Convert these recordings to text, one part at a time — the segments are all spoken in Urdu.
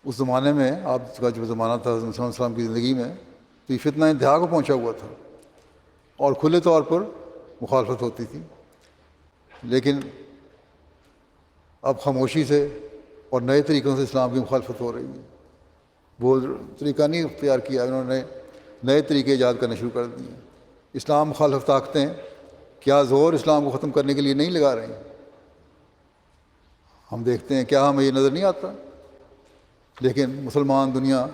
اس زمانے میں آپ کا جو زمانہ تھا حضرت صلی اللہ علیہ وسلم کی زندگی میں، تو یہ فتنہ انتہا کو پہنچا ہوا تھا اور کھلے طور پر مخالفت ہوتی تھی. لیکن اب خاموشی سے اور نئے طریقوں سے اسلام کی مخالفت ہو رہی ہے. وہ طریقہ نہیں اختیار کیا، انہوں نے نئے طریقے ایجاد کرنے شروع کر دیے. اسلام مخالف طاقتیں کیا زور اسلام کو ختم کرنے کے لیے نہیں لگا رہی ہیں؟ ہم دیکھتے ہیں، کیا ہمیں یہ نظر نہیں آتا؟ لیکن مسلمان دنیا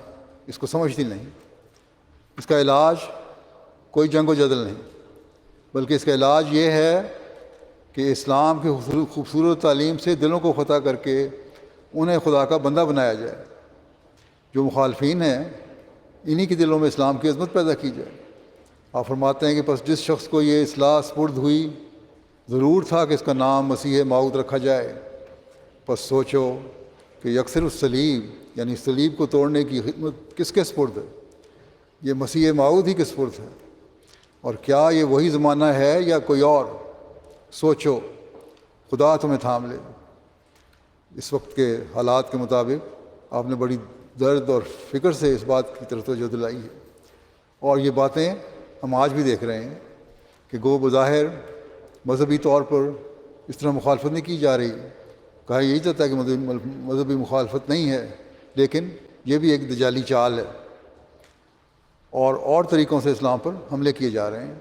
اس کو سمجھتی نہیں. اس کا علاج کوئی جنگ و جدل نہیں، بلکہ اس کا علاج یہ ہے کہ اسلام کی خوبصورت تعلیم سے دلوں کو فتح کر کے انہیں خدا کا بندہ بنایا جائے. جو مخالفین ہیں انہی کے دلوں میں اسلام کی عظمت پیدا کی جائے. آپ فرماتے ہیں کہ پس جس شخص کو یہ اصلاح سپرد ہوئی، ضرور تھا کہ اس کا نام مسیح موعود رکھا جائے. پس سوچو کہ یکسر الصلیب یعنی صلیب کو توڑنے کی خدمت کس کے سپرد ہے؟ یہ مسیح موعود ہی کے سپرد ہے. اور کیا یہ وہی زمانہ ہے یا کوئی اور؟ سوچو، خدا تمہیں تھام لے. اس وقت کے حالات کے مطابق آپ نے بڑی درد اور فکر سے اس بات کی طرف توجہ دلائی ہے. اور یہ باتیں ہم آج بھی دیکھ رہے ہیں کہ گو بظاہر مذہبی طور پر اس طرح مخالفت نہیں کی جا رہی. کہا یہی جاتا ہے کہ مذہبی مخالفت نہیں ہے، لیکن یہ بھی ایک دجالی چال ہے اور طریقوں سے اسلام پر حملے کیے جا رہے ہیں.